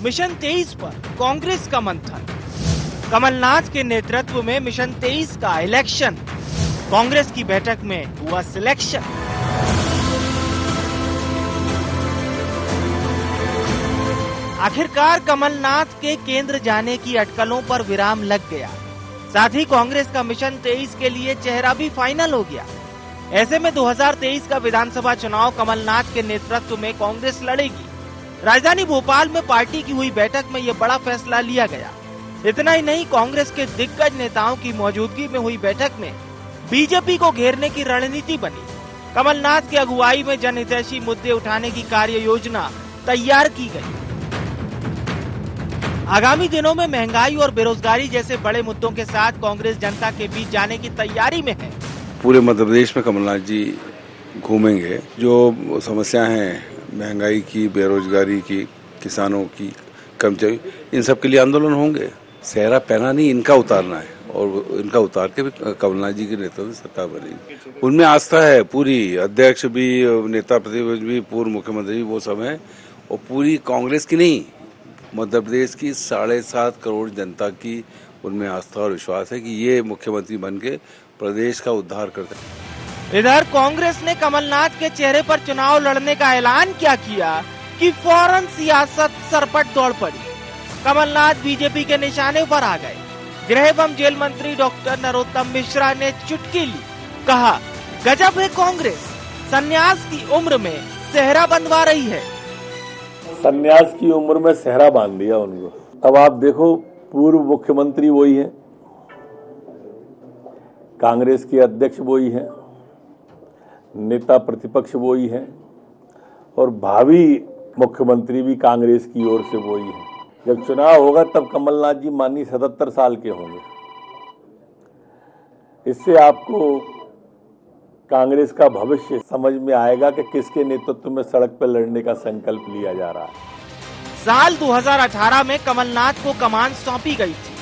Mission 23 पर कांग्रेस का मंथन। कमलनाथ के नेतृत्व में मिशन 23 का इलेक्शन, कांग्रेस की बैठक में हुआ सिलेक्शन। आखिरकार कमलनाथ के केंद्र जाने की अटकलों पर विराम लग गया। साथ ही कांग्रेस का मिशन 23 के लिए चेहरा भी फाइनल हो गया। ऐसे में 2023 का विधानसभा चुनाव कमलनाथ के नेतृत्व में कांग्रेस लड़ेगी। राजधानी भोपाल में पार्टी की हुई बैठक में यह बड़ा फैसला लिया गया। इतना ही नहीं, कांग्रेस के दिग्गज नेताओं की मौजूदगी में हुई बैठक में बीजेपी को घेरने की रणनीति बनी। कमलनाथ की अगुवाई में जनहितैषी मुद्दे उठाने की कार्य योजना तैयार की गई। आगामी दिनों में महंगाई और बेरोजगारी जैसे बड़े मुद्दों के साथ कांग्रेस जनता के बीच जाने की तैयारी में है। पूरे मध्य प्रदेश में कमलनाथ जी घूमेंगे। जो समस्याएं हैं महंगाई की, बेरोजगारी की, किसानों की, कर्मचारी, इन सब के लिए आंदोलन होंगे। सेहरा पहना नहीं, इनका उतारना है और इनका उतार के भी कमलनाथ जी के नेतृत्व में सत्ता बनेगी। उनमें आस्था है पूरी, अध्यक्ष भी, नेता प्रतिपक्ष भी, पूर्व मुख्यमंत्री भी, वो सब है। और पूरी कांग्रेस की नहीं, मध्य प्रदेश की 7.5 करोड़ जनता की उनमें आस्था और विश्वास है कि ये मुख्यमंत्री बन के प्रदेश का उद्धार करते हैं। इधर कांग्रेस ने कमलनाथ के चेहरे पर चुनाव लड़ने का ऐलान क्या किया कि फौरन सियासत सरपट दौड़ पड़ी। कमलनाथ बीजेपी के निशाने पर आ गए। गृह एवं जेल मंत्री डॉक्टर नरोत्तम मिश्रा ने चुटकी ली, कहा गजब है कांग्रेस, संन्यास की उम्र में सेहरा बंधवा रही है। संन्यास की उम्र में सेहरा बांध दिया उनको। अब आप देखो, पूर्व मुख्यमंत्री वही है, कांग्रेस के अध्यक्ष वही है, नेता प्रतिपक्ष वही है और भावी मुख्यमंत्री भी कांग्रेस की ओर से वही है। जब चुनाव होगा तब कमलनाथ जी माननीय 77 साल के होंगे। इससे आपको कांग्रेस का भविष्य समझ में आएगा कि किसके नेतृत्व में सड़क पर लड़ने का संकल्प लिया जा रहा है। साल 2018 में कमलनाथ को कमान सौंपी गई थी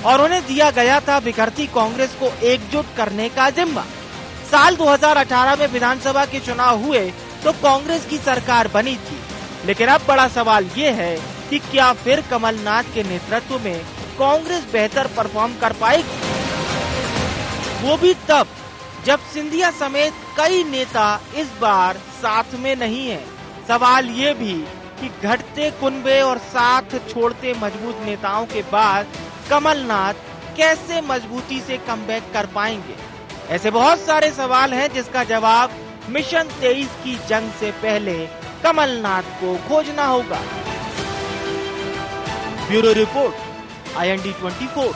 और उन्हें दिया गया था बिखरती कांग्रेस को एकजुट करने का जिम्मा। साल 2018 में विधानसभा के चुनाव हुए तो कांग्रेस की सरकार बनी थी, लेकिन अब बड़ा सवाल ये है कि क्या फिर कमलनाथ के नेतृत्व में कांग्रेस बेहतर परफॉर्म कर पाएगी, वो भी तब जब सिंधिया समेत कई नेता इस बार साथ में नहीं है। सवाल ये भी कि घटते कुनबे और साथ छोड़ते मजबूत नेताओं के बाद कमलनाथ कैसे मजबूती से कमबैक कर पाएंगे। ऐसे बहुत सारे सवाल हैं जिसका जवाब मिशन 23 की जंग से पहले कमलनाथ को खोजना होगा। Bureau report, IND 24।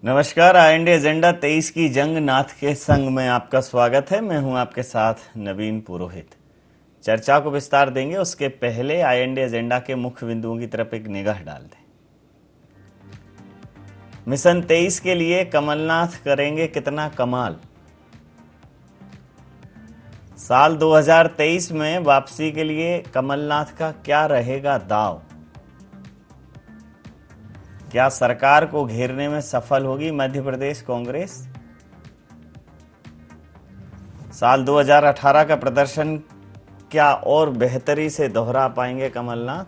नमस्कार, IND एजेंडा 23 की जंग नाथ के संग में आपका स्वागत है। मैं हूं आपके साथ नवीन पुरोहित। चर्चा को विस्तार देंगे, उसके पहले IND एजेंडा के मुख्य बिंदुओं की तरफ एक निगाह डाल दें। मिशन 23 के लिए कमलनाथ करेंगे कितना कमाल। साल 2023 में वापसी के लिए कमलनाथ का क्या रहेगा दाव। क्या सरकार को घेरने में सफल होगी मध्य प्रदेश कांग्रेस। साल 2018 का प्रदर्शन क्या और बेहतरी से दोहरा पाएंगे कमलनाथ।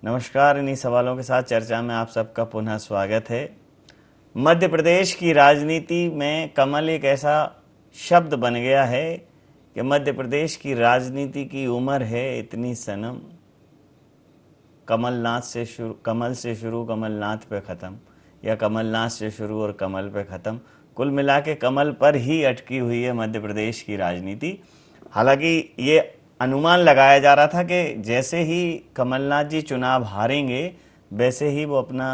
नमस्कार, इन्हीं सवालों के साथ चर्चा में आप सबका पुनः स्वागत है। मध्य प्रदेश की राजनीति में कमल एक ऐसा शब्द बन गया है कि मध्य प्रदेश की राजनीति की उम्र है इतनी सनम। कमल से शुरू कमलनाथ पे खत्म, या कमलनाथ से शुरू और कमल पे खत्म। कुल मिला के कमल पर ही अटकी हुई है मध्य प्रदेश की राजनीति। हालांकि ये अनुमान लगाया जा रहा था कि जैसे ही कमलनाथ जी चुनाव हारेंगे वैसे ही वो अपना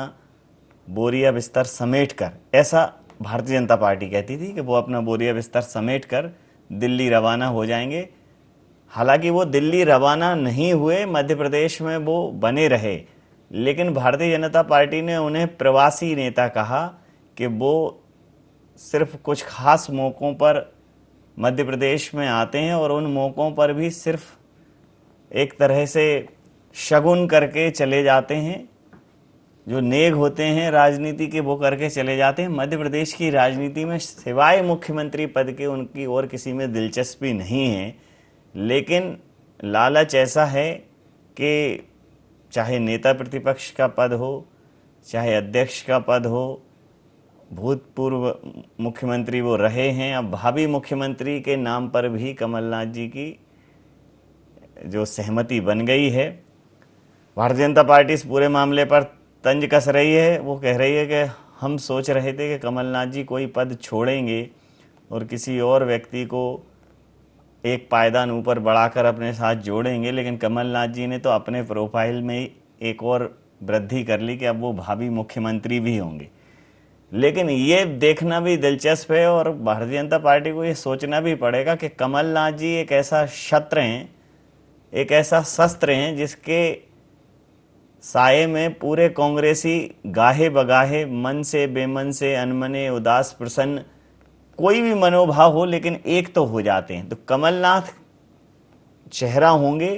बोरिया बिस्तर समेट कर, ऐसा भारतीय जनता पार्टी कहती थी कि वो अपना बोरिया बिस्तर समेट कर दिल्ली रवाना हो जाएंगे। हालांकि वो दिल्ली रवाना नहीं हुए, मध्य प्रदेश में वो बने रहे, लेकिन भारतीय जनता पार्टी ने उन्हें प्रवासी नेता कहा कि वो सिर्फ कुछ खास मौक़ों पर मध्य प्रदेश में आते हैं और उन मौक़ों पर भी सिर्फ एक तरह से शगुन करके चले जाते हैं। जो नेग होते हैं राजनीति के वो करके चले जाते हैं। मध्य प्रदेश की राजनीति में सिवाय मुख्यमंत्री पद के उनकी और किसी में दिलचस्पी नहीं है, लेकिन लालच ऐसा है कि चाहे नेता प्रतिपक्ष का पद हो, चाहे अध्यक्ष का पद हो, भूतपूर्व मुख्यमंत्री वो रहे हैं, अब भावी मुख्यमंत्री के नाम पर भी कमलनाथ जी की जो सहमति बन गई है। भारतीय जनता पार्टी इस पूरे मामले पर तंज कस रही है। वो कह रही है कि हम सोच रहे थे कि कमलनाथ जी कोई पद छोड़ेंगे और किसी और व्यक्ति को एक पायदान ऊपर बढ़ाकर अपने साथ जोड़ेंगे, लेकिन कमलनाथ जी ने तो अपने प्रोफाइल में एक और वृद्धि कर ली कि अब वो भावी मुख्यमंत्री भी होंगे। लेकिन ये देखना भी दिलचस्प है और भारतीय जनता पार्टी को ये सोचना भी पड़ेगा कि कमलनाथ जी एक ऐसा शस्त्र हैं, एक ऐसा शस्त्र हैं जिसके साये में पूरे कांग्रेसी गाहे बगाहे, मन से बेमन से, अनमने, उदास, प्रसन्न, कोई भी मनोभाव हो लेकिन एक तो हो जाते हैं। तो कमलनाथ चेहरा होंगे,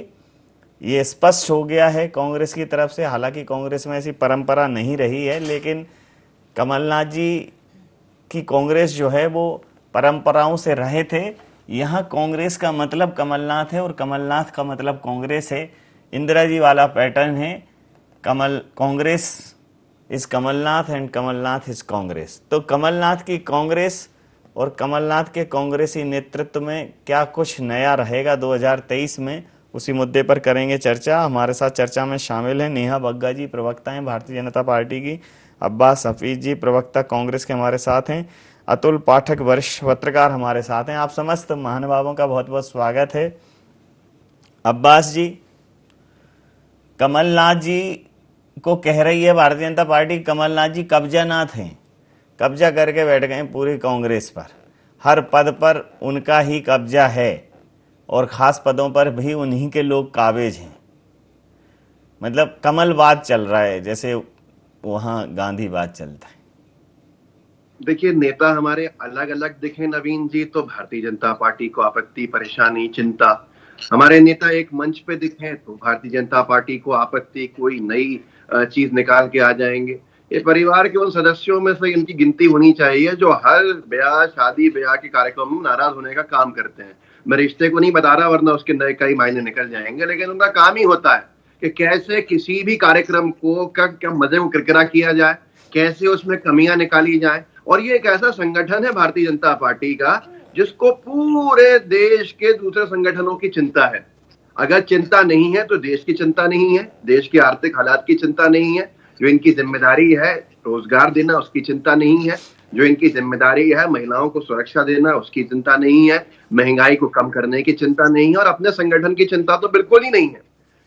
ये स्पष्ट हो गया है कांग्रेस की तरफ से। हालांकि कांग्रेस में ऐसी परंपरा नहीं रही है, लेकिन कमलनाथ जी की कांग्रेस जो है वो परंपराओं से रहे थे। यहाँ कांग्रेस का मतलब कमलनाथ है और कमलनाथ का मतलब कांग्रेस है। इंदिरा जी वाला पैटर्न है, Congress is Kamal Nath and Kamal Nath is Congress. तो कमलनाथ की कांग्रेस और कमलनाथ के कांग्रेसी नेतृत्व में क्या कुछ नया रहेगा 2023 में, उसी मुद्दे पर करेंगे चर्चा। हमारे साथ चर्चा में शामिल हैं नेहा बग्गा जी, प्रवक्ता हैं भारतीय जनता पार्टी की, अब्बास हफीज जी, प्रवक्ता कांग्रेस के हमारे साथ हैं, अतुल पाठक वरिष्ठ पत्रकार हमारे साथ हैं। आप समस्त महानुभावों का बहुत बहुत स्वागत है। अब्बास जी, कमलनाथ जी को कह रही है भारतीय जनता पार्टी कमलनाथ जी कब्जानाथ हैं, कब्जा करके बैठ गए पूरी कांग्रेस पर, हर पद पर उनका ही कब्जा है और खास पदों पर भी उन्हीं के लोग काबिज हैं। मतलब कमलवाद चल रहा है जैसे वहां गांधीवाद चलता है। देखिए, नेता हमारे अलग अलग दिखे नवीन जी तो भारतीय जनता पार्टी को आपत्ति, परेशानी, चिंता। हमारे नेता एक मंच पे दिखे तो भारतीय जनता पार्टी को आपत्ति, कोई नई चीज निकाल के आ जाएंगे। ये परिवार के उन सदस्यों में से इनकी गिनती होनी चाहिए जो हर ब्याह, शादी ब्याह के कार्यक्रम में नाराज होने का काम करते हैं। मैं रिश्ते को नहीं बता रहा वरना उसके नए कई मायने निकल जाएंगे, लेकिन उनका काम ही होता है कि कैसे किसी भी कार्यक्रम को क्या मजे में किरकिरा किया जाए, कैसे उसमें कमियां निकाली जाए। और ये एक ऐसा संगठन है भारतीय जनता पार्टी का जिसको पूरे देश के दूसरे संगठनों की चिंता है। अगर चिंता नहीं है तो देश की चिंता नहीं है, देश की आर्थिक हालात की चिंता नहीं है, जो इनकी जिम्मेदारी है रोजगार देना उसकी चिंता नहीं है, जो इनकी जिम्मेदारी है महिलाओं को सुरक्षा देना उसकी चिंता नहीं है, महंगाई को कम करने की चिंता नहीं है और अपने संगठन की चिंता तो बिल्कुल ही नहीं है।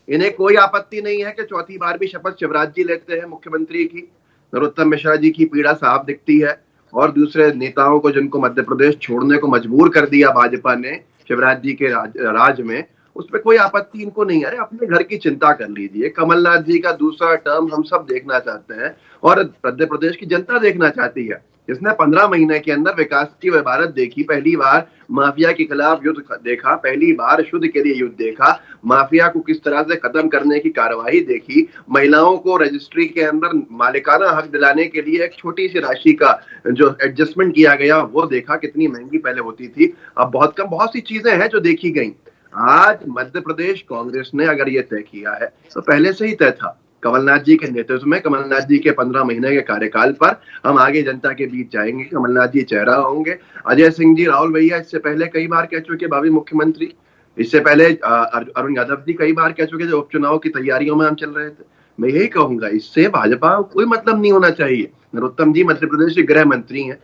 इन्हें कोई आपत्ति नहीं है कि चौथी बार भी शपथ शिवराज जी लेते हैं मुख्यमंत्री की। नरोत्तम मिश्रा जी की पीड़ा साफ दिखती है और दूसरे नेताओं को जिनको मध्य प्रदेश छोड़ने को मजबूर कर दिया भाजपा ने शिवराज जी के राज में, उस पर कोई आपत्ति इनको नहीं है। अरे अपने घर की चिंता कर लीजिए। कमलनाथ जी का दूसरा टर्म हम सब देखना चाहते हैं और मध्य प्रदेश की जनता देखना चाहती है, जिसने 15 महीने के अंदर विकास की इबारत देखी, पहली बार माफिया के खिलाफ युद्ध देखा, पहली बार शुद्ध के लिए युद्ध देखा, माफिया को किस तरह से खत्म करने की कार्रवाई देखी, महिलाओं को रजिस्ट्री के अंदर मालिकाना हक दिलाने के लिए एक छोटी सी राशि का जो एडजस्टमेंट किया गया वो देखा, कितनी महंगी पहले होती थी अब बहुत कम। बहुत सी चीजें हैं जो देखी गई। आज मध्य प्रदेश कांग्रेस ने अगर ये तय किया है तो पहले से ही तय था। कमलनाथ जी के नेतृत्व में, कमलनाथ जी के 15 महीने के कार्यकाल पर हम आगे जनता के बीच जाएंगे। कमलनाथ जी चेहरा होंगे। अजय सिंह जी, राहुल भैया इससे पहले कई बार कह चुके भावी मुख्यमंत्री, इससे पहले अरुण यादव जी कई बार कह चुके, जो उपचुनाव की तैयारियों में हम चल रहे थे। मैं यही कहूंगा, इससे भाजपा कोई मतलब नहीं होना चाहिए। नरोत्तम जी मध्य प्रदेश के गृह मंत्री हैं,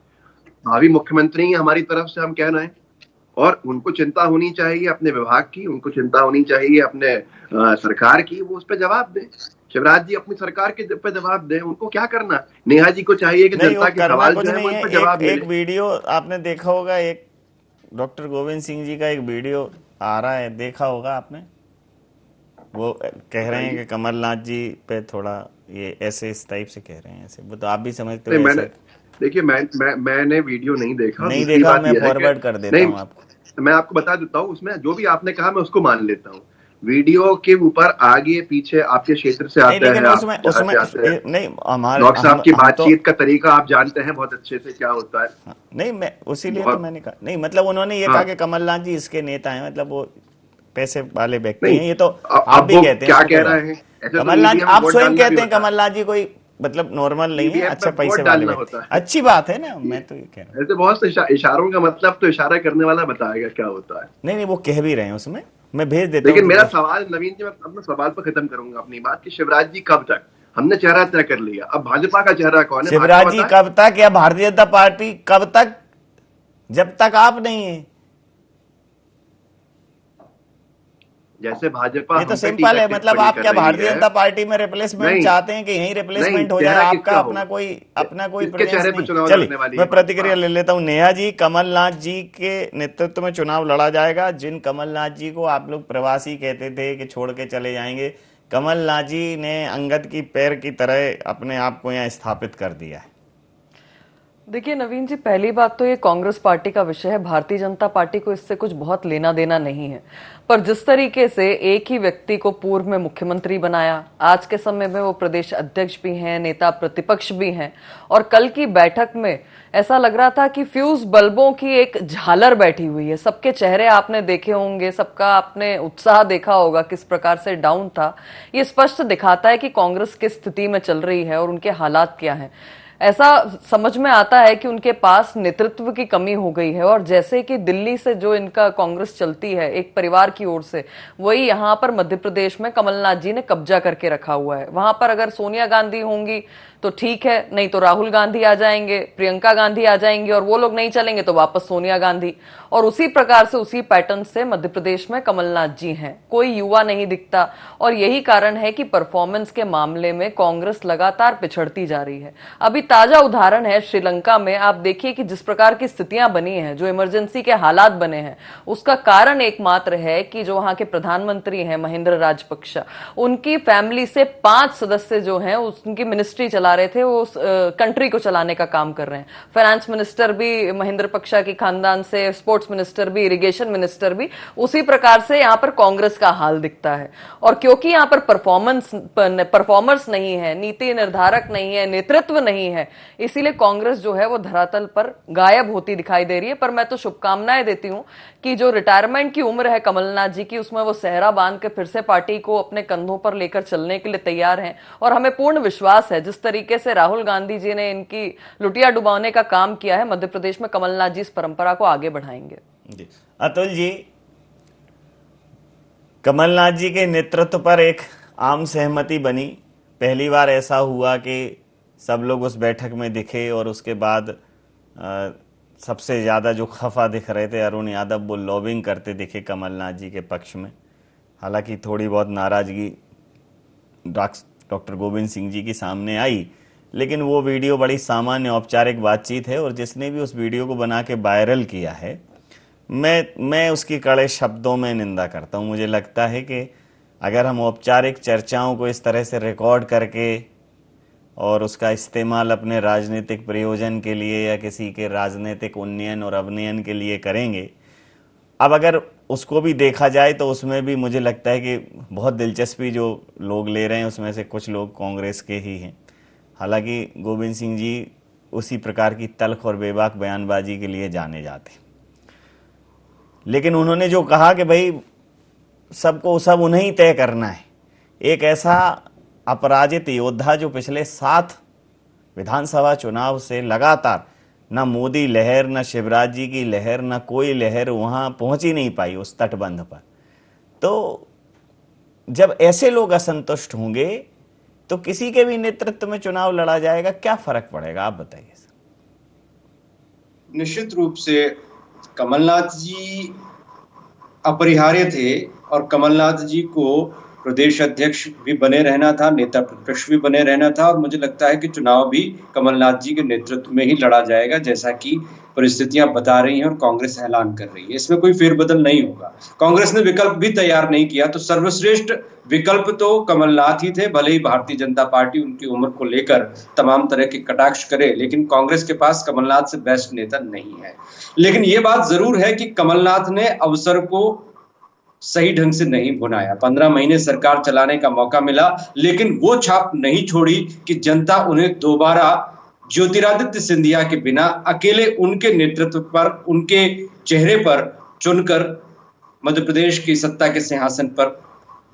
भावी मुख्यमंत्री हमारी तरफ से हम कह रहे हैं और उनको चिंता होनी चाहिए अपने विभाग की, उनको चिंता होनी चाहिए अपने सरकार की, वो उस पर जवाब दें। शिवराज जी अपनी सरकार के पे जवाब दें, उनको क्या करना। नेहा जी को चाहिए कि जनता के सवाल जो है उन पर जवाब एक वीडियो आपने देखा होगा, एक डॉक्टर गोविंद सिंह जी का एक वीडियो आ रहा है, देखा होगा आपने। वो कह रहे हैं कि कमलनाथ जी पे थोड़ा ये ऐसे इस टाइप से कह रहे हैं, ऐसे वो तो आप भी समझते हो। देखिए मैंने वीडियो नहीं देखा, मैं फॉरवर्ड कर देता हूं आपको। मैं आपको बता देता हूँ, उसमें जो भी आपने कहा मैं उसको मान लेता हूँ। वीडियो के ऊपर आगे पीछे आपके क्षेत्र से आते हैं, नहीं हमारे डॉक्टर साहब की बातचीत का तरीका आप जानते हैं बहुत अच्छे से क्या होता है। नहीं, मैं उसीलिए तो मैंने कहा नहीं, मतलब उन्होंने ये कहा कि कमलनाथ जी इसके नेता हैं, मतलब वो पैसे वाले व्यक्ति हैं। ये तो आप भी कहते हैं, क्या कह रहे हैं कमलनाथ, आप स्वयं कहते हैं कमलनाथ जी कोई मतलब नॉर्मल नहीं है, अच्छा पैसे वाले व्यक्ति, अच्छी बात है ना। मैं तो ये कह रहा हूँ ऐसे बहुत से इशारों का मतलब तो इशारा करने वाला बताएगा क्या होता है। नहीं, वो कह भी रहे हैं उसमें, मैं भेज देता हूँ। लेकिन मेरा सवाल नवीन जी, मैं अपने सवाल पर खत्म करूंगा अपनी बात कि शिवराज जी कब तक, हमने चेहरा तय कर लिया, अब भाजपा का चेहरा कौन है? शिवराज जी कब तक या भारतीय जनता पार्टी कब तक? जब तक आप नहीं है। जैसे भाजपा, ये तो सिंपल है, मतलब आप क्या भारतीय जनता पार्टी में रिप्लेसमेंट चाहते हैं कि यहीं रिप्लेसमेंट हो जाए? आपका अपना कोई प्रयास नहीं। चलिए मैं प्रतिक्रिया ले लेता हूं। नेहा जी, कमलनाथ जी के नेतृत्व में चुनाव लड़ा जाएगा। जिन कमलनाथ जी को आप लोग प्रवासी कहते थे कि छोड़ के चले जाएंगे, कमलनाथ जी ने अंगद की पैर की तरह अपने आप को यहाँ स्थापित कर दिया है। देखिए नवीन जी, पहली बात तो ये कांग्रेस पार्टी का विषय है, भारतीय जनता पार्टी को इससे कुछ बहुत लेना देना नहीं है। पर जिस तरीके से एक ही व्यक्ति को पूर्व में मुख्यमंत्री बनाया, आज के समय में वो प्रदेश अध्यक्ष भी हैं, नेता प्रतिपक्ष भी हैं, और कल की बैठक में ऐसा लग रहा था कि फ्यूज बल्बों की एक झालर बैठी हुई है। सबके चेहरे आपने देखे होंगे, सबका आपने उत्साह देखा होगा किस प्रकार से डाउन था। ये स्पष्ट दिखाता है कि कांग्रेस किस स्थिति में चल रही है और उनके हालात क्या हैं। ऐसा समझ में आता है कि उनके पास नेतृत्व की कमी हो गई है, और जैसे कि दिल्ली से जो इनका कांग्रेस चलती है एक परिवार की ओर से, वही यहाँ पर मध्य प्रदेश में कमलनाथ जी ने कब्जा करके रखा हुआ है। वहां पर अगर सोनिया गांधी होंगी तो ठीक है, नहीं तो राहुल गांधी आ जाएंगे, प्रियंका गांधी आ जाएंगी, और वो लोग नहीं चलेंगे तो वापस सोनिया गांधी। और उसी प्रकार से उसी पैटर्न से मध्य प्रदेश में कमलनाथ जी हैं। कोई युवा नहीं दिखता, और यही कारण है कि परफॉर्मेंस के मामले में कांग्रेस लगातार पिछड़ती जा रही है। अभी ताजा उदाहरण है श्रीलंका में। आप देखिए कि जिस प्रकार की स्थितियां बनी हैं, जो इमरजेंसी के हालात बने हैं, उसका कारण एकमात्र है कि जो वहां के प्रधानमंत्री हैं महिंद्रा राजपक्षा, उनकी फैमिली से 5 सदस्य जो हैं उनकी मिनिस्ट्री चला रहे थे, वो उस कंट्री को चलाने का काम कर रहे हैं। फाइनेंस मिनिस्टर भी महिंद्रा पक्षा की खानदान से, स्पोर्ट्स मिनिस्टर भी, इरिगेशन मिनिस्टर भी। उसी प्रकार से यहाँ पर कांग्रेस का हाल दिखता है। और क्योंकि यहाँ पर परफॉर्मर्स नहीं है, नीति निर्धारक नहीं है, नेतृत्व नहीं है, इसीलिए कांग्रेस जो है वो धरातल पर गायब होती दिखाई दे रही है। पर मैं तो शुभकामनाएं देती हूं कि जो रिटायरमेंट की उम्र है कमलनाथ जी की, उसमें वो सेहरा बांध के फिर से पार्टी को अपने कंधों पर लेकर चलने के लिए तैयार हैं। और हमें पूर्ण विश्वास है, जिस तरीके से राहुल गांधी जी ने इनकी लुटिया डुबाने का काम किया है, मध्य प्रदेश में कमलनाथ जी इस परंपरा को आगे बढ़ाएंगे। अतुल जी, कमलनाथ जी के नेतृत्व पर एक आम सहमति बनी। पहली बार ऐसा हुआ कि सब लोग उस बैठक में दिखे, और उसके बाद सबसे ज्यादा जो खफा दिख रहे थे अरुण यादव, वो लॉबिंग करते दिखे कमलनाथ जी के पक्ष में। हालांकि थोड़ी बहुत नाराजगी डॉक्टर गोविंद सिंह जी की सामने आई, लेकिन वो वीडियो बड़ी सामान्य औपचारिक बातचीत है, और जिसने भी उस वीडियो को बना के वायरल किया है, मैं उसकी कड़े शब्दों में निंदा करता हूं। मुझे लगता है कि अगर हम औपचारिक चर्चाओं को इस तरह से रिकॉर्ड करके और उसका इस्तेमाल अपने राजनीतिक प्रयोजन के लिए या किसी के राजनीतिक उन्नयन और अवनयन के लिए करेंगे, अब अगर उसको भी देखा जाए तो उसमें भी मुझे लगता है कि बहुत दिलचस्पी जो लोग ले रहे हैं उसमें से कुछ लोग कांग्रेस के ही हैं। हालांकि गोविंद सिंह जी उसी प्रकार की तल्ख और बेबाक बयानबाजी के लिए जाने जाते, लेकिन उन्होंने जो कहा कि भाई सबको सब उन्हें तय करना है। एक ऐसा अपराजित योद्धा जो पिछले 7 विधानसभा चुनाव से लगातार ना मोदी लहर, ना शिवराज जी की लहर, ना कोई लहर वहां पहुंच ही नहीं पाई उस तटबंध पर। तो जब ऐसे लोग असंतुष्ट होंगे तो किसी के भी नेतृत्व में चुनाव लड़ा जाएगा, क्या फर्क पड़ेगा, आप बताइए सर। निश्चित रूप से कमलनाथ जी अपरिहार्य थे, और कमलनाथ जी को प्रदेश अध्यक्ष भी बने रहना था, नेता प्रतिपक्ष भी बने रहना था, और मुझे लगता है कि चुनाव भी कमलनाथ जी के नेतृत्व में ही लड़ा जाएगा, जैसा कि परिस्थितियां बता रही हैं और कांग्रेस ऐलान कर रही है। इसमें कोई फेरबदल नहीं होगा। कांग्रेस ने विकल्प भी तैयार नहीं किया, तो सर्वश्रेष्ठ विकल्प तो कमलनाथ ही थे। भले ही भारतीय जनता पार्टी उनकी उम्र को लेकर तमाम तरह के कटाक्ष करे, लेकिन कांग्रेस के पास कमलनाथ से बेस्ट नेता नहीं है। लेकिन यह बात जरूर है कि कमलनाथ ने अवसर को सही ढंग से नहीं बनाया। 15 महीने सरकार चलाने का मौका मिला, लेकिन वो छाप नहीं छोड़ी कि जनता उन्हें दोबारा ज्योतिरादित्य सिंधिया के बिना अकेले उनके नेतृत्व पर, उनके चेहरे पर चुनकर मध्य प्रदेश की सत्ता के सिंहासन पर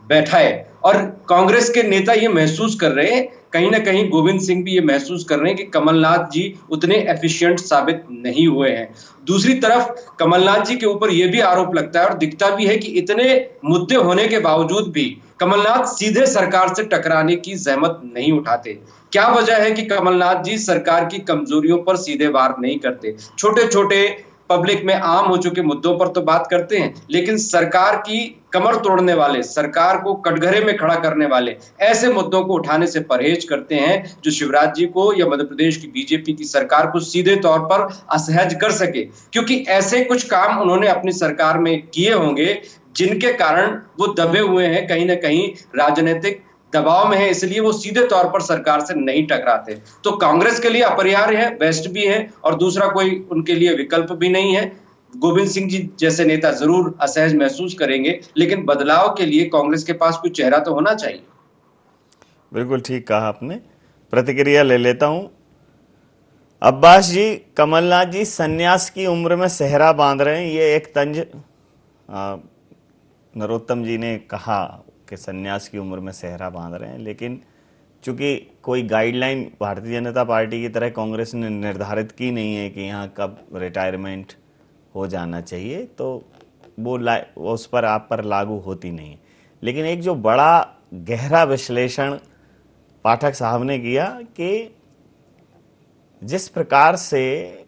बैठाए। और कांग्रेस के नेता ये महसूस कर रहे हैं, कहीं ना कहीं गोविंद सिंह भी ये महसूस कर रहे हैं कि कमलनाथ जी उतने एफिशिएंट साबित नहीं हुए हैं। दूसरी तरफ कमलनाथ जी के ऊपर यह भी आरोप लगता है और दिखता भी है कि इतने मुद्दे होने के बावजूद भी कमलनाथ सीधे सरकार से टकराने की जहमत नहीं उठाते। क्या वजह है कि कमलनाथ जी सरकार की कमजोरियों पर सीधे वार नहीं करते? छोटे छोटे पब्लिक में आम हो चुके मुद्दों पर तो बात करते हैं, लेकिन सरकार की कमर तोड़ने वाले, सरकार को कटघरे में खड़ा करने वाले ऐसे मुद्दों को उठाने से परहेज करते हैं जो शिवराज जी को या मध्य प्रदेश की बीजेपी की सरकार को सीधे तौर पर असहज कर सके। क्योंकि ऐसे कुछ काम उन्होंने अपनी सरकार में किए होंगे जिनके कारण वो दबे हुए हैं, कहीं ना कहीं राजनीतिक दबाव में है, इसलिए वो सीधे तौर पर सरकार से नहीं टकराते। तो कांग्रेस के लिए अपरिहार्य है, बेस्ट भी है, और दूसरा कोई उनके लिए विकल्प भी नहीं है। गोविंद सिंह जी जैसे नेता जरूर असहज महसूस करेंगे, लेकिन बदलाव के लिए कांग्रेस के पास कोई चेहरा तो होना चाहिए। बिल्कुल ठीक कहा आपने। प्रतिक्रिया ले लेता हूं। अब्बास जी, कमलनाथ जी सन्यास की उम्र में सेहरा बांध रहे हैं, ये एक तंज नरोत्तम जी ने कहा कि सन्यास की उम्र में सेहरा बांध रहे हैं, लेकिन चूंकि कोई गाइडलाइन भारतीय जनता पार्टी की तरह कांग्रेस ने निर्धारित की नहीं है कि यहाँ कब रिटायरमेंट हो जाना चाहिए, तो वो उस पर आप पर लागू होती नहीं है। लेकिन एक जो बड़ा गहरा विश्लेषण पाठक साहब ने किया कि जिस प्रकार से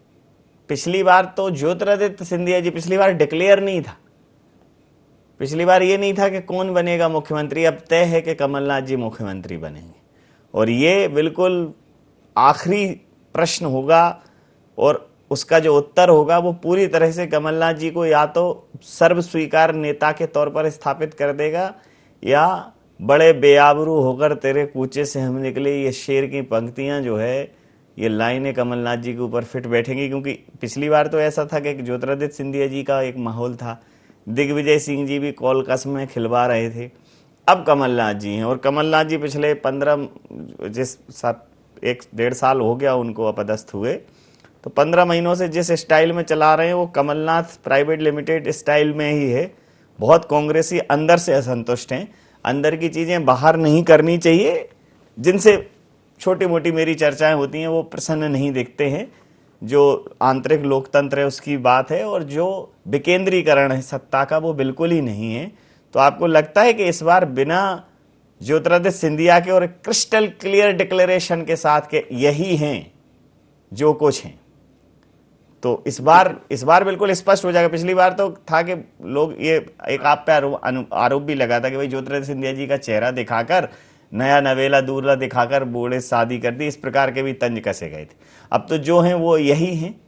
पिछली बार तो ज्योतिरादित्य सिंधिया जी पिछली बार डिक्लेयर नहीं था, पिछली बार ये नहीं था कि कौन बनेगा मुख्यमंत्री, अब तय है कि कमलनाथ जी मुख्यमंत्री बनेंगे। और ये बिल्कुल आखिरी प्रश्न होगा और उसका जो उत्तर होगा वो पूरी तरह से कमलनाथ जी को या तो सर्व स्वीकार नेता के तौर पर स्थापित कर देगा या बड़े बेआबरू होकर तेरे कूचे से हम निकले, ये शेर की पंक्तियां जो है, ये लाइनें कमलनाथ जी के ऊपर फिट बैठेंगी। क्योंकि पिछली बार तो ऐसा था कि ज्योतिरादित्य सिंधिया जी का एक माहौल था, दिग्विजय सिंह जी भी कॉलकस में खिलवा रहे थे, अब कमलनाथ जी हैं। और कमलनाथ जी पिछले 1.5 साल हो गया उनको अपदस्थ हुए, तो 15 महीनों से जिस स्टाइल में चला रहे हैं वो कमलनाथ प्राइवेट लिमिटेड स्टाइल में ही है। बहुत कांग्रेसी अंदर से असंतुष्ट हैं, अंदर की चीज़ें बाहर नहीं करनी चाहिए, जिनसे छोटी मोटी मेरी चर्चाएं होती हैं वो प्रसन्न नहीं दिखते हैं। जो आंतरिक लोकतंत्र है उसकी बात है, और जो विकेंद्रीकरण है सत्ता का वो बिल्कुल ही नहीं है। तो आपको लगता है कि इस बार बिना ज्योतिरादित्य सिंधिया के और क्रिस्टल क्लियर डिक्लेरेशन के साथ के यही हैं जो कुछ हैं, तो इस बार बिल्कुल स्पष्ट हो जाएगा? पिछली बार तो था कि लोग ये एक आप पे आरोप भी लगा था कि भाई ज्योतिरादित्य सिंधिया जी का चेहरा दिखाकर, नया नवेला दूल्हा दिखाकर बूढ़े शादी कर दी, इस प्रकार के भी तंज कसे गए थे। अब तो जो हैं वो यही हैं।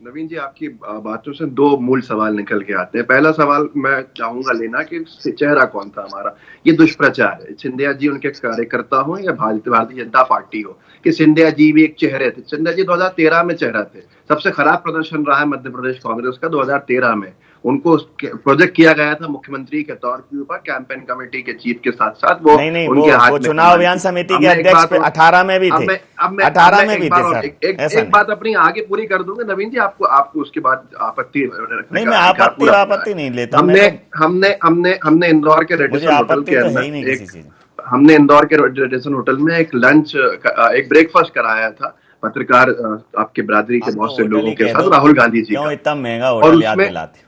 नवीन जी, आपकी बातों से दो मूल सवाल निकल के आते हैं। पहला सवाल मैं चाहूंगा लेना कि चेहरा कौन था हमारा। ये दुष्प्रचार है, सिंधिया जी उनके कार्यकर्ता हो या भारतीय जनता पार्टी हो, कि सिंधिया जी भी एक चेहरे थे। सिंधिया जी 2013 में चेहरा थे। सबसे खराब प्रदर्शन रहा है मध्य प्रदेश कांग्रेस का 2013 में। उनको प्रोजेक्ट किया गया था मुख्यमंत्री के तौर के ऊपर, कैंपेन कमेटी के चीफ के साथ साथ। वो नहीं, वो चुनाव अभियान समिति के अध्यक्ष 18 में भी थे, 18 में भी थे सर। एक बात अपनी आगे पूरी कर दूंगा नवीन जी, आपको उसके बाद आपत्ति नहीं, मैं आपत्ति नहीं लेता। हमने इंदौर के रेडिसन होटल के अंदर हमने इंदौर के रेडिसन होटल में एक लंच, एक ब्रेकफास्ट कराया था पत्रकार आपके बिरादरी के बहुत से लोगों के साथ, राहुल गांधी जी का। इतना महंगा होटल याद दिलाते।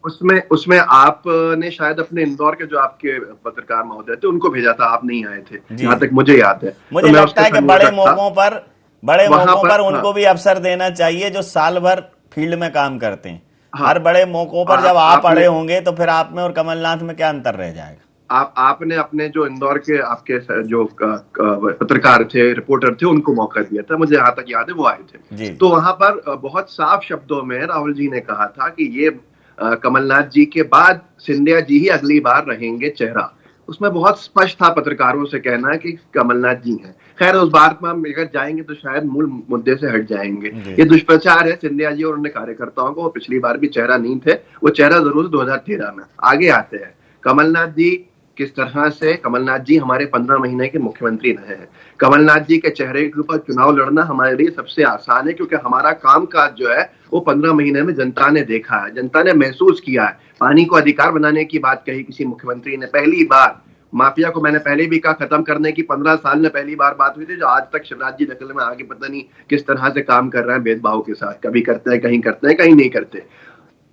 उसमें आपने शायद अपने इंदौर के जो आपके पत्रकार महोदय थे उनको भेजा था, आप नहीं आए थे, जहां तक मुझे याद है। मुझे लगता है कि बड़े मौकों पर उनको भी अवसर देना चाहिए जो साल भर फील्ड में काम करते हैं। हर बड़े मौकों पर जब आप अड़े होंगे तो फिर आप में और कमलनाथ में क्या अंतर रह जाएगा? आपने अपने जो इंदौर के आपके जो पत्रकार थे, रिपोर्टर थे, उनको मौका दिया था, मुझे यहाँ तक याद है वो आए थे। तो वहां पर बहुत साफ शब्दों में राहुल जी ने कहा था कि ये कमलनाथ जी के बाद सिंधिया जी ही अगली बार रहेंगे चेहरा। उसमें बहुत स्पष्ट था पत्रकारों से कहना कि कमलनाथ जी हैं। खैर उस बात में हम अगर जाएंगे तो शायद मूल मुद्दे से हट जाएंगे। ये दुष्प्रचार है सिंधिया जी और उनके कार्यकर्ताओं को। वो पिछली बार भी चेहरा नहीं थे, वो चेहरा जरूर 2013 में। आगे आते हैं कमलनाथ जी, किस तरह से कमलनाथ जी हमारे 15 महीने के मुख्यमंत्री रहे हैं। कमलनाथ जी के चेहरे के ऊपर चुनाव लड़ना हमारे लिए सबसे आसान है, क्योंकि हमारा कामकाज जो है वो 15 महीने में जनता ने देखा है, जनता ने महसूस किया है। पानी को अधिकार बनाने की बात कही किसी मुख्यमंत्री ने, पहली बार माफिया को मैंने पहले भी कहा खत्म करने की 15 साल में पहली बार बात हुई थी, जो आज तक शिवराज जी दखल में आगे पता नहीं किस तरह से काम कर रहे हैं भेदभाव के साथ। कभी करते हैं, कहीं नहीं करते।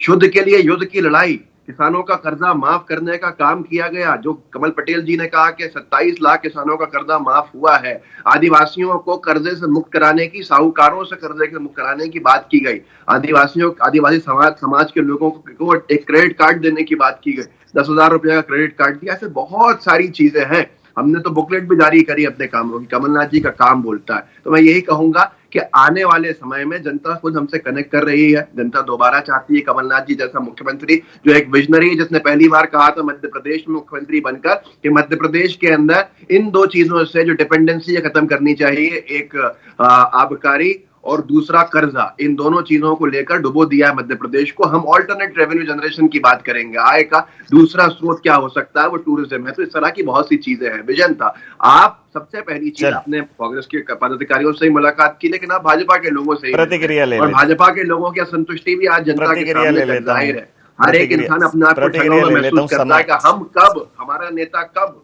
शुद्ध के लिए युद्ध की लड़ाई, किसानों का कर्जा माफ करने का काम किया गया। जो कमल पटेल जी ने कहा कि 27 लाख किसानों का कर्जा माफ हुआ है। आदिवासियों को कर्जे से मुक्त कराने की, साहूकारों से कर्जे से मुक्त कराने की बात की गई। आदिवासी समाज के लोगों को एक क्रेडिट कार्ड देने की बात की गई, 10,000 रुपए का क्रेडिट कार्ड दिया। ऐसे बहुत सारी चीजें हैं। हमने तो बुकलेट भी जारी करी अपने कामों की। कमलनाथ जी का काम बोलता है। तो मैं यही कहूंगा कि आने वाले समय में जनता खुद हमसे कनेक्ट कर रही है। जनता दोबारा चाहती है कमलनाथ जी जैसा मुख्यमंत्री, जो एक विजनरी है, जिसने पहली बार कहा था मध्य प्रदेश में मुख्यमंत्री बनकर कि मध्य प्रदेश के अंदर इन दो चीजों से जो डिपेंडेंसी है खत्म करनी चाहिए, एक आबकारी और दूसरा कर्जा। इन दोनों चीजों को लेकर डुबो दिया है मध्य प्रदेश को। हम ऑल्टरनेट रेवेन्यू जनरेशन की बात करेंगे। आय का दूसरा स्रोत क्या हो सकता है, वो टूरिज्म है। तो इस तरह की बहुत सी चीजें हैं। विजन था, आप सबसे पहली चीज आपने कांग्रेस के पदाधिकारियों से ही मुलाकात की, लेकिन आप भाजपा के लोगों से प्रतिक्रिया ले, और भाजपा के लोगों की असंतुष्टि भी आज जनता के सामने जाहिर है। हर एक इंसान अपने आप को ठगा हुआ महसूस करता है कि हम कब, हमारा नेता कब।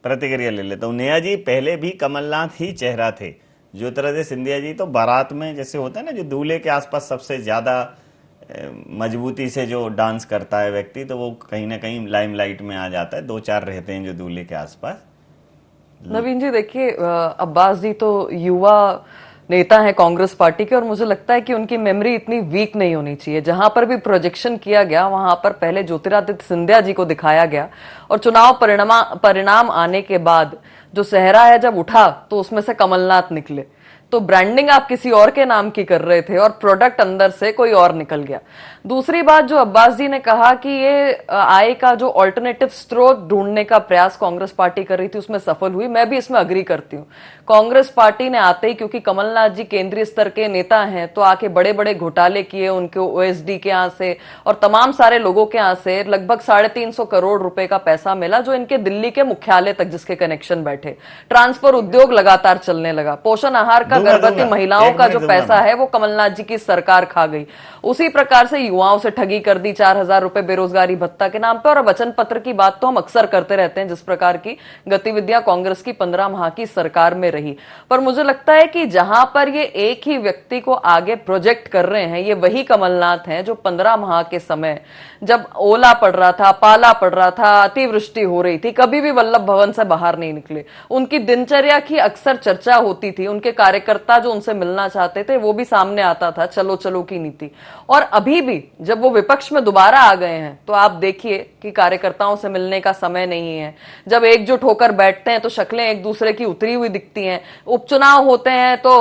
प्रतिक्रिया ले लेता हूँ। नेहा जी, पहले भी कमलनाथ ही चेहरा थे। जो तरह से सिंधिया जी तो बारात में जैसे होता है ना, जो दूल्हे के आसपास सबसे ज्यादा मजबूती से जो डांस करता है व्यक्ति, तो वो कहीं ना कहीं लाइमलाइट में आ जाता है। 2-4 रहते हैं जो दूल्हे के आसपास। नवीन जी देखिए, अब्बास जी तो युवा नेता है कांग्रेस पार्टी के, और मुझे लगता है कि उनकी मेमोरी इतनी वीक नहीं होनी चाहिए। जहां पर भी प्रोजेक्शन किया गया वहां पर पहले ज्योतिरादित्य सिंधिया जी को दिखाया गया, और चुनाव परिणाम आने के बाद जो सेहरा है जब उठा तो उसमें से कमलनाथ निकले। तो ब्रांडिंग आप किसी और के नाम की कर रहे थे और प्रोडक्ट अंदर से कोई और निकल गया। दूसरी बात, जो अब्बास जी ने कहा कि ये आय का जो ऑल्टरनेटिव स्रोत ढूंढने का प्रयास कांग्रेस पार्टी कर रही थी उसमें सफल हुई, मैं भी इसमें अग्री करती हूँ। कांग्रेस पार्टी ने आते ही, क्योंकि कमलनाथ जी केंद्रीय स्तर के नेता हैं, तो आके बड़े बड़े घोटाले किए उनके ओएसडी के यहाँ से और तमाम सारे लोगों के यहाँ से। लगभग 350 करोड़ रुपए का पैसा मिला, जो इनके दिल्ली के मुख्यालय तक जिसके कनेक्शन बैठे। ट्रांसफर उद्योग लगातार चलने लगा। पोषण आहार का गर्भवती महिलाओं का जो पैसा है वो कमलनाथ जी की सरकार खा गई। उसी प्रकार से युवाओं से ठगी कर दी 4,000 रुपए बेरोजगारी भत्ता के नाम पे। और वचन पत्र की बात तो हम अक्सर करते रहते हैं, जिस प्रकार की गतिविधियां कांग्रेस की 15 माह की सरकार में रही। पर मुझे लगता है कि जहां पर ये एक ही व्यक्ति को आगे प्रोजेक्ट कर रहे हैं, ये वही कमलनाथ हैं जो 15 माह के समय जब ओला पड़ रहा था, पाला पड़ रहा था, अतिवृष्टि हो रही थी, कभी भी वल्लभ भवन से बाहर नहीं निकले। उनकी दिनचर्या की अक्सर चर्चा होती थी। उनके कार्यकर्ता जो उनसे मिलना चाहते थे वो भी सामने आता था, चलो चलो की नीति। और अभी भी जब वो विपक्ष में दोबारा आ गए हैं तो आप देखिए कि कार्यकर्ताओं से मिलने का समय नहीं है। जब एकजुट होकर बैठते हैं तो शक्लें एक दूसरे की उतरी हुई दिखती हैं। उपचुनाव होते हैं तो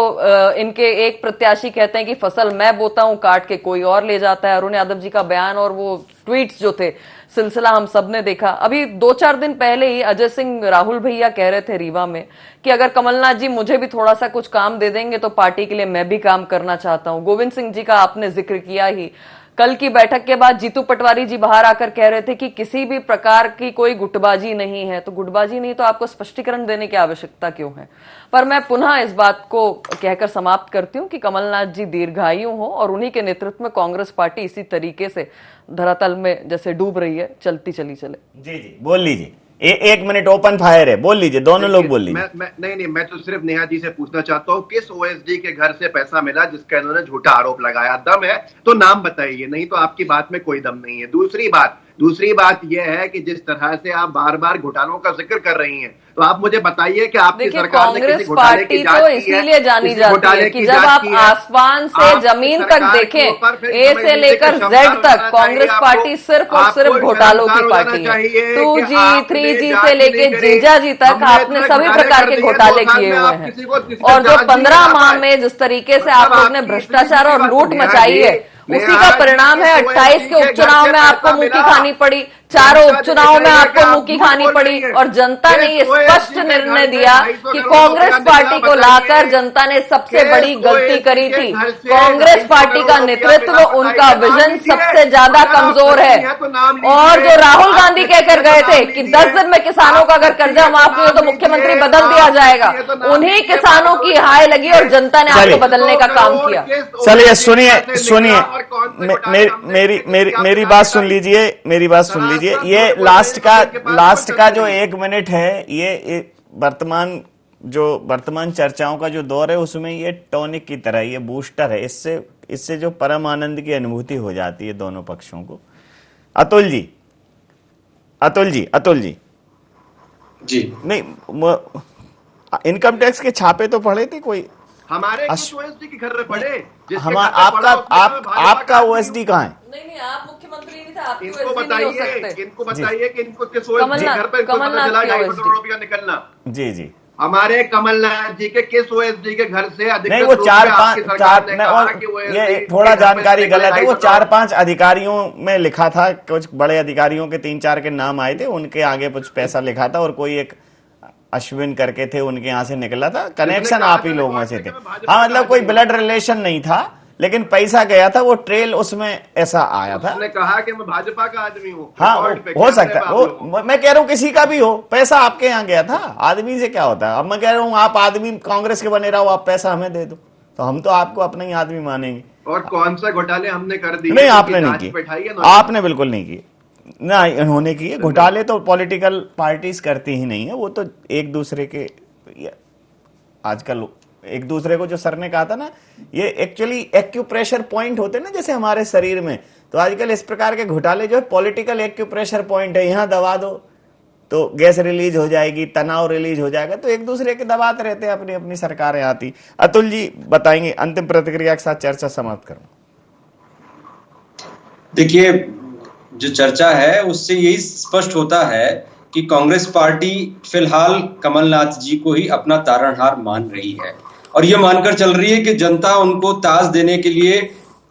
इनके एक प्रत्याशी कहते हैं कि फसल मैं बोता हूं, काट के कोई और ले जाता है। अरुण यादव जी का बयान और वो ट्वीट्स जो थे, सिलसिला हम सब ने देखा। अभी 2-4 दिन पहले ही अजय सिंह राहुल भैया कह रहे थे रीवा में कि अगर कमलनाथ जी मुझे भी थोड़ा सा कुछ काम दे देंगे तो पार्टी के लिए मैं भी काम करना चाहता हूं। गोविंद सिंह जी का आपने जिक्र किया ही। कल की बैठक के बाद जीतू पटवारी जी बाहर आकर कह रहे थे कि किसी भी प्रकार की कोई गुटबाजी नहीं है। तो गुटबाजी नहीं तो आपको स्पष्टीकरण देने की आवश्यकता क्यों है? पर मैं पुनः इस बात को कहकर समाप्त करती हूं कि कमलनाथ जी दीर्घायु हो और उन्हीं के नेतृत्व में कांग्रेस पार्टी इसी तरीके से धरातल में जैसे डूब रही है, चलती चली चले। जी जी, बोल लीजिए। 1 मिनट ओपन फायर है, बोल लीजिए, दोनों लोग बोल लीजिए। नहीं, मैं तो सिर्फ नेहा जी से पूछना चाहता हूँ, किस ओएसडी के घर से पैसा मिला जिसका इन्होंने झूठा आरोप लगाया? दम है तो नाम बताइए, नहीं तो आपकी बात में कोई दम नहीं है। दूसरी बात यह है कि जिस तरह से आप बार बार घोटालों का जिक्र कर रही हैं, तो आप मुझे बताइए कि आपकी सरकार ने किसी घोटाले की जांच की है? तो इसीलिए जानी जाती है कि जब आप आसमान से जमीन तक देखें, ए से लेकर जेड तक, कांग्रेस पार्टी सिर्फ और सिर्फ घोटालों की पार्टी है। 2G 3G से लेके जीजा जी तक आपने सभी प्रकार के घोटाले किए हुए हैं। और जो 15 माह में जिस तरीके से आप लोग ने भ्रष्टाचार और लूट मचाई है, उसी का परिणाम है 28 के उपचुनाव में आपको मुंह की खानी पड़ी, चारों उपचुनाव में आपको मुंह की खानी पड़ी, और जनता ने ये स्पष्ट निर्णय दिया कि कांग्रेस पार्टी को लाकर जनता ने सबसे बड़ी गलती करी थी। कांग्रेस पार्टी का नेतृत्व, उनका विजन सबसे ज्यादा कमजोर है। और जो राहुल गांधी कहकर गए थे कि 10 दिन में किसानों का अगर कर्जा माफ नहीं हो तो मुख्यमंत्री बदल दिया जाएगा, उन्हीं किसानों की हाय लगी और जनता ने आपको बदलने का काम किया। चलिए सुनिए मेरी बात सुन लीजिए, मेरी बात सुन लीजिए। ये लास्ट का जो 1 मिनट है, ये वर्तमान चर्चाओं का जो दौर है उसमें ये टॉनिक की तरह, ये बूस्टर है। इससे जो परम आनंद की अनुभूति हो जाती है दोनों पक्षों को। अतुल जी जी नहीं, इनकम टैक्स के छापे तो पड़े थे कोई? हमारे ओएसडी के घर में पड़े। आपका ओएसडी कहाँ है? नहीं, आप मुख्यमंत्री नहीं थे, आप इनको बताइए कि इनको किस ओएसडी घर पे पता चला 250 करोड़ रुपया निकलना। जी हमारे कमलनाथ जी के किस ओएसडी के घर से अधिक? नहीं, वो 4-5 ये थोड़ा जानकारी गलत है। वो 4-5 अधिकारियों में लिखा था, कुछ बड़े अधिकारियों के 3-4 के नाम आए थे, उनके आगे कुछ पैसा लिखा था, और कोई एक अश्विन करके थे, उनके यहाँ से निकला था। कनेक्शन आप ही लोगों से थे। हाँ, मतलब कोई ब्लड रिलेशन नहीं था, लेकिन पैसा गया था, वो ट्रेल उसमें ऐसा आया था। उसने कहा कि मैं भाजपा का आदमी हूँ। हाँ, हो सकता है वो, मैं कह रहा हूँ किसी का भी हो, पैसा आपके यहाँ गया था, आदमी से क्या होता है। अब मैं कह रहा हूँ आप आदमी कांग्रेस के बने रहो, आप पैसा हमें दे दो, तो हम तो आपको अपना ही आदमी मानेंगे। और कौन सा घोटाले हमने कर दिए? नहीं, आपने नहीं किए, आपने बिल्कुल नहीं किए ना, इन्होंने किए घोटाले। तो पॉलिटिकल पार्टीज करती ही नहीं है, वो तो एक दूसरे के, आजकल एक दूसरे को, जो सर ने कहा था ना, ये एक्चुअली एक्यूप्रेशर पॉइंट होते हैं ना जैसे हमारे शरीर में, तो आजकल इस प्रकार के घोटाले जो है पॉलिटिकल एक्यूप्रेशर पॉइंट है। यहाँ दबा दो तो गैस रिलीज हो जाएगी, तनाव रिलीज हो जाएगा, तो एक दूसरे के दबाते रहते हैं, अपनी अपनी सरकारें आती। अतुल जी बताएंगे, अंतिम प्रतिक्रिया के साथ चर्चा समाप्त करूं। देखिए, जो चर्चा है उससे यही स्पष्ट होता है कि कांग्रेस पार्टी फिलहाल कमलनाथ जी को ही अपना तारणहार मान रही है, और ये मानकर चल रही है कि जनता उनको ताज देने के लिए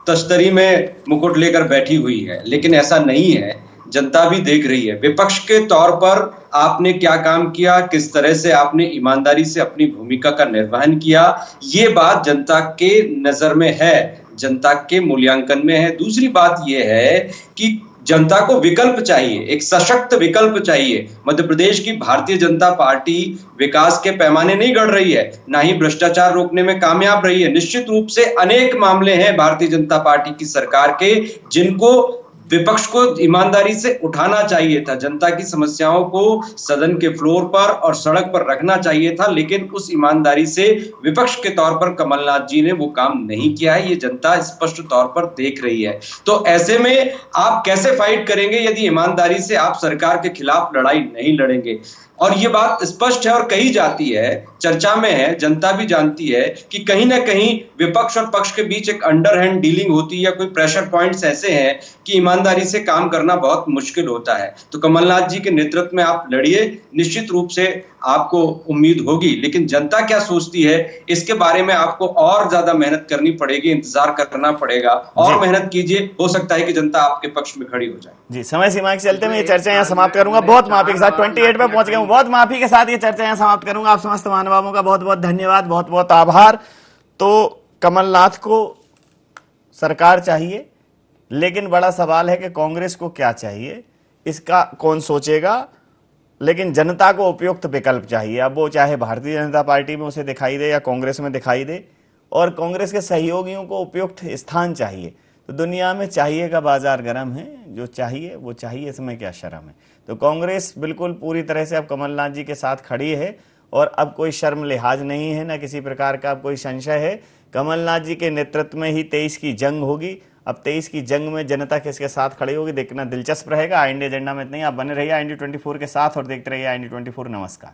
तश्तरी में मुकुट लेकर बैठी हुई है। लेकिन ऐसा नहीं है, जनता भी देख रही है। विपक्ष के तौर पर आपने क्या काम किया, किस तरह से आपने ईमानदारी से अपनी भूमिका का निर्वहन किया, ये बात जनता के नजर में है, जनता के मूल्यांकन में है। दूसरी बात यह है कि जनता को विकल्प चाहिए, एक सशक्त विकल्प चाहिए। मध्य प्रदेश की भारतीय जनता पार्टी विकास के पैमाने नहीं गढ़ रही है, ना ही भ्रष्टाचार रोकने में कामयाब रही है। निश्चित रूप से अनेक मामले हैं भारतीय जनता पार्टी की सरकार के, जिनको विपक्ष को ईमानदारी से उठाना चाहिए था। जनता की समस्याओं को सदन के फ्लोर पर और सड़क पर रखना चाहिए था, लेकिन उस ईमानदारी से विपक्ष के तौर पर कमलनाथ जी ने वो काम नहीं किया है। ये जनता स्पष्ट तौर पर देख रही है। तो ऐसे में आप कैसे फाइट करेंगे यदि ईमानदारी से आप सरकार के खिलाफ लड़ाई नहीं लड़ेंगे? और ये बात स्पष्ट है और कही जाती है, चर्चा में है, जनता भी जानती है कि कहीं ना कहीं विपक्ष और पक्ष के बीच एक अंडरहैंड डीलिंग होती है, या कोई प्रेशर पॉइंट्स ऐसे हैं कि ईमानदारी से काम करना बहुत मुश्किल होता है। तो कमलनाथ जी के नेतृत्व में आप लड़िए, निश्चित रूप से आपको उम्मीद होगी। लेकिन जनता क्या सोचती है, इसके बारे में आपको और ज्यादा मेहनत करनी पड़ेगी, इंतजार करना पड़ेगा, और मेहनत कीजिए, हो सकता है कि जनता आपके पक्ष में खड़ी हो जाए। जी, समय सीमा के चलते मैं ये चर्चा यहाँ समाप्त करूंगा। बहुत माफी के साथ 28 पे पहुंच गया हूँ, बहुत माफी के साथ ये चर्चा यहाँ समाप्त करूंगा। आप समस्त महानुभावों का बहुत बहुत धन्यवाद, बहुत बहुत आभार। तो कमलनाथ को सरकार चाहिए, लेकिन बड़ा सवाल है कि कांग्रेस को क्या चाहिए, इसका कौन सोचेगा। लेकिन जनता को उपयुक्त विकल्प चाहिए। अब वो चाहे भारतीय जनता पार्टी में उसे दिखाई दे या कांग्रेस में दिखाई दे, और कांग्रेस के सहयोगियों को उपयुक्त स्थान चाहिए। तो दुनिया में चाहिए का बाजार गर्म है, जो चाहिए वो चाहिए, इसमें क्या शर्म है। तो कांग्रेस बिल्कुल पूरी तरह से अब कमलनाथ जी के साथ खड़ी है, और अब कोई शर्म लिहाज नहीं है, ना किसी प्रकार का अब कोई संशय है। कमलनाथ जी के नेतृत्व में ही 23 की जंग होगी। अब 23 की जंग में जनता किसके साथ खड़ी होगी, देखना दिलचस्प रहेगा। इंडिया एजेंडा में इतना ही। आप बने रहिए IND24 के साथ और देखते रहिए IND24। नमस्कार।